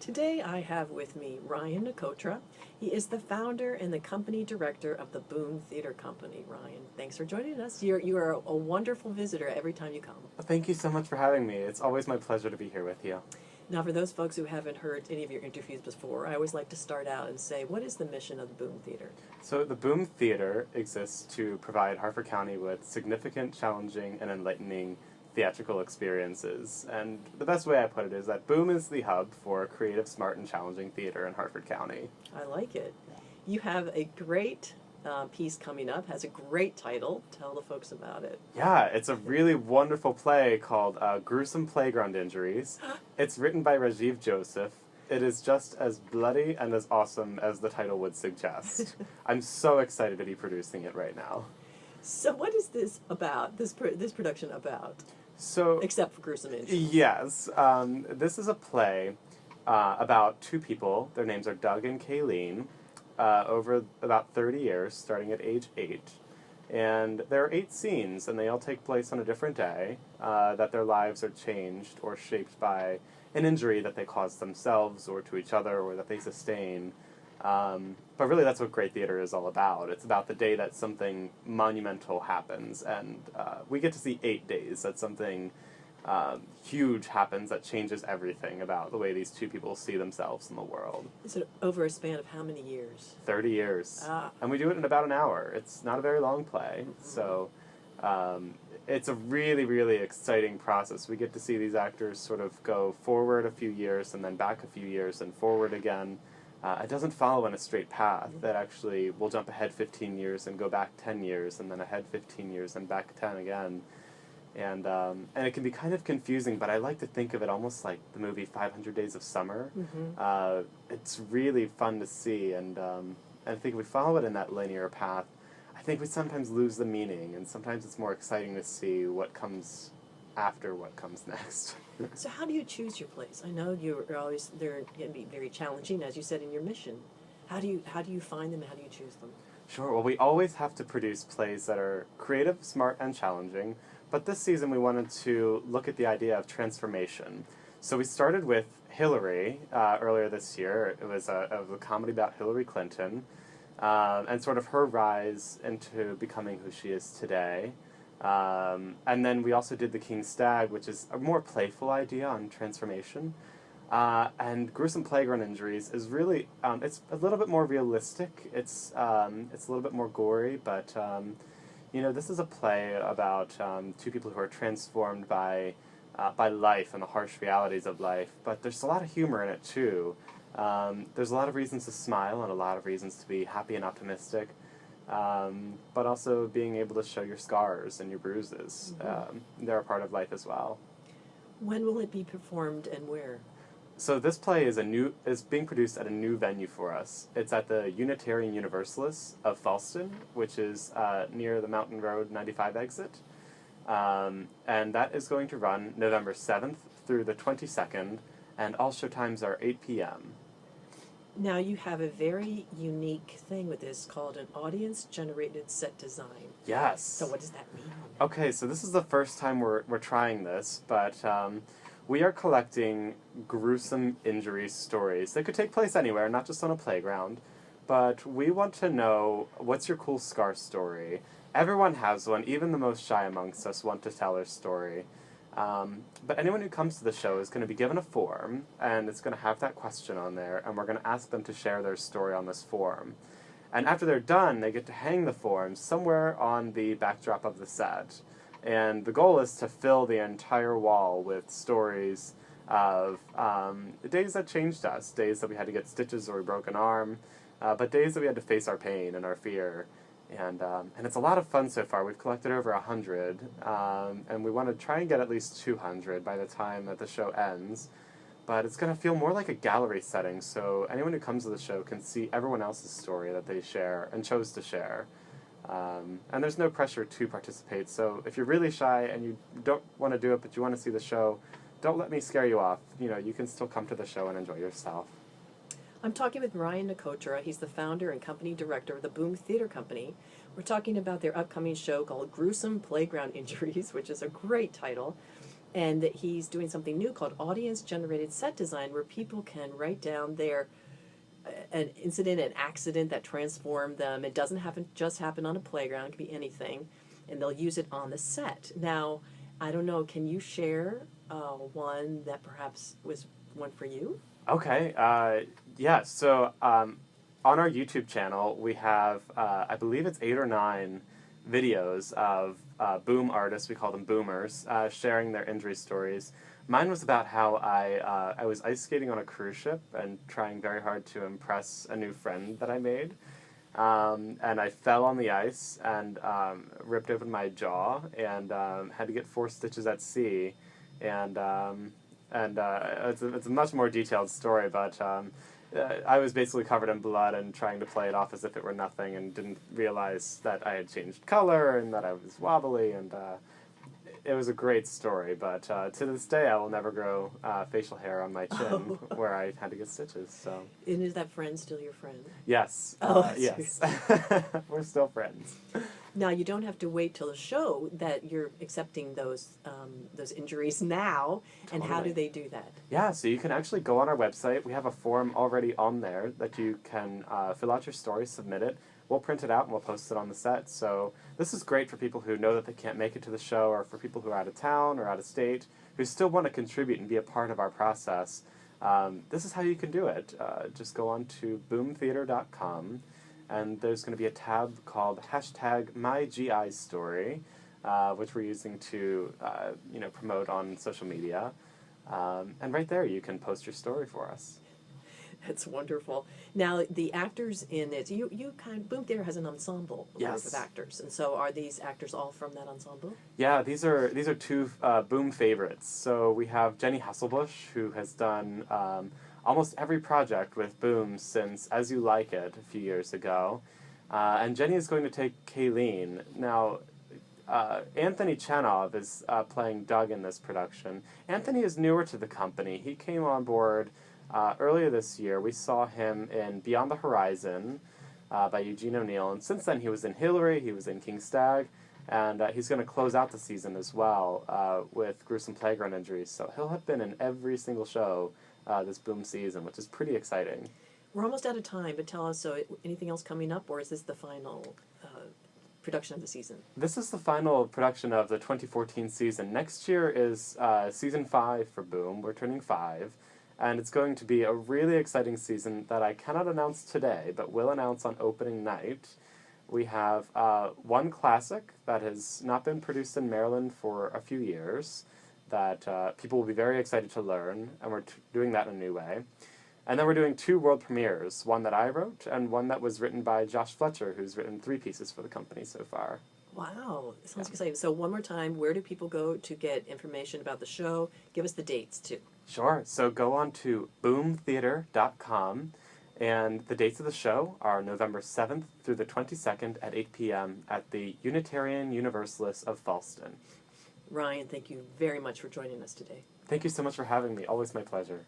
Today I have with me Ryan Nicotra. He is the founder and the company director of the Boom Theater Company. Ryan, thanks for joining us. You are a wonderful visitor every time you come. Thank you so much for having me. It's always my pleasure to be here with you. Now, for those folks who haven't heard any of your interviews before, I always like to start out and say, what is the mission of the Boom Theater? So the Boom Theater exists to provide Harford County with significant, challenging, and enlightening theatrical experiences. And the best way I put it is that Boom is the hub for creative, smart, and challenging theater in Harford County. I like it. You have a great piece coming up, has a great title. Tell the folks about it. Yeah, it's a really wonderful play called Gruesome Playground Injuries. It's written by Rebecca Jessop. It is just as bloody and as awesome as the title would suggest. I'm so excited to be producing it right now. So what is this about, this production about? So, except for gruesome injuries. Yes. This is a play about two people. Their names are Doug and Kayleen, over about 30 years, starting at age 8. And there are 8 scenes, and they all take place on a different day, that their lives are changed or shaped by an injury that they caused themselves or to each other or that they sustain. But really that's what great theater is all about. It's about the day that something monumental happens, and we get to see 8 days that something huge happens that changes everything about the way these two people see themselves in the world. Is it over a span of how many years? 30 years. Ah. And we do it in about an hour. It's not a very long play, so it's a really, really exciting process. We get to see these actors sort of go forward a few years and then back a few years and forward again. It doesn't follow in a straight path. That actually will jump ahead 15 years and go back 10 years and then ahead 15 years and back 10 again. And it can be kind of confusing, but I like to think of it almost like the movie 500 Days of Summer. Mm-hmm. It's really fun to see, and I think if we follow it in that linear path, I think we sometimes lose the meaning, and sometimes it's more exciting to see what comes after what comes next. So how do you choose your plays? I know they're going to be very challenging, as you said in your mission. How do you find them? How do you choose them? Sure. Well, we always have to produce plays that are creative, smart, and challenging. But this season we wanted to look at the idea of transformation. So we started with Hillary earlier this year. It was a comedy about Hillary Clinton and sort of her rise into becoming who she is today. And then we also did The King's Stag, which is a more playful idea on transformation. And Gruesome Playground Injuries is really, it's a little bit more realistic. It's a little bit more gory, but this is a play about two people who are transformed by life and the harsh realities of life. But there's a lot of humor in it too. There's a lot of reasons to smile and a lot of reasons to be happy and optimistic. But also being able to show your scars and your bruises. Mm-hmm. They're a part of life as well. When will it be performed and where? So this play is being produced at a new venue for us. It's at the Unitarian Universalists of Fallston, which is near the Mountain Road 95 exit. And that is going to run November 7th through the 22nd, and all show times are 8 p.m. Now you have a very unique thing with this called an audience-generated set design. Yes. So what does that mean? Okay, so this is the first time we're trying this, but we are collecting gruesome injury stories. They could take place anywhere, not just on a playground, but we want to know, what's your cool scar story? Everyone has one. Even the most shy amongst us want to tell their story. But anyone who comes to the show is going to be given a form, and it's going to have that question on there, and we're going to ask them to share their story on this form. And after they're done, they get to hang the form somewhere on the backdrop of the set. And the goal is to fill the entire wall with stories of days that changed us, days that we had to get stitches or we broke an arm, but days that we had to face our pain and our fear. And it's a lot of fun so far. We've collected over 100, and we want to try and get at least 200 by the time that the show ends. But it's going to feel more like a gallery setting, so anyone who comes to the show can see everyone else's story that they share and chose to share. And there's no pressure to participate, so if you're really shy and you don't want to do it but you want to see the show, don't let me scare you off. You can still come to the show and enjoy yourself. I'm talking with Ryan Nicotra. He's the founder and company director of the Boom Theater Company. We're talking about their upcoming show called Gruesome Playground Injuries, which is a great title. and that he's doing something new called audience-generated set design, where people can write down their an incident, an accident that transformed them. It doesn't just happen on a playground. It could be anything, and they'll use it on the set. Now, I don't know. Can you share one that perhaps was one for you? Okay. Yeah. So on our YouTube channel, we have I believe it's 8 or 9 videos of boom artists. We call them boomers, sharing their injury stories. Mine was about how I was ice skating on a cruise ship and trying very hard to impress a new friend that I made. And I fell on the ice and ripped open my jaw and had to get 4 stitches at sea. And it's a much more detailed story, but I was basically covered in blood and trying to play it off as if it were nothing, and didn't realize that I had changed color and that I was wobbly, and it was a great story, but to this day I will never grow facial hair on my chin where I had to get stitches. So. And is that friend still your friend? Yes. Yes. We're still friends. Now, you don't have to wait till the show that you're accepting those injuries now. Totally. And how do they do that? Yeah, so you can actually go on our website. We have a form already on there that you can fill out your story, submit it. We'll print it out and we'll post it on the set. So this is great for people who know that they can't make it to the show, or for people who are out of town or out of state who still want to contribute and be a part of our process. This is how you can do it. Just go on to boomtheater.com, and there's going to be a tab called #MyGIStory, which we're using to promote on social media. And right there you can post your story for us. That's wonderful. Now, the actors in it, Boom Theater has an ensemble of actors, and so are these actors all from that ensemble? Yeah, these are 2 Boom favorites. So we have Jenny Hasselbush, who has done almost every project with Boom since As You Like It a few years ago. And Jenny is going to take Kayleen. Now, Anthony Chenov is playing Doug in this production. Anthony is newer to the company. He came on board earlier this year. We saw him in Beyond the Horizon by Eugene O'Neill, and since then he was in Hillary, he was in King Stag, and he's going to close out the season as well with Gruesome Playground Injuries. So he'll have been in every single show this Boom season, which is pretty exciting. We're almost out of time, but tell us, so anything else coming up, or is this the final production of the season? This is the final production of the 2014 season. Next year is season 5 for Boom. We're turning 5. And it's going to be a really exciting season that I cannot announce today, but will announce on opening night. We have one classic that has not been produced in Maryland for a few years that people will be very excited to learn, and we're doing that in a new way. And then we're doing 2 world premieres, one that I wrote and one that was written by Josh Fletcher, who's written 3 pieces for the company so far. Wow, it sounds exciting. So one more time, where do people go to get information about the show? Give us the dates, too. Sure. So go on to boomtheater.com, and the dates of the show are November 7th through the 22nd at 8 p.m. at the Unitarian Universalist of Fallston. Ryan, thank you very much for joining us today. Thank you so much for having me. Always my pleasure.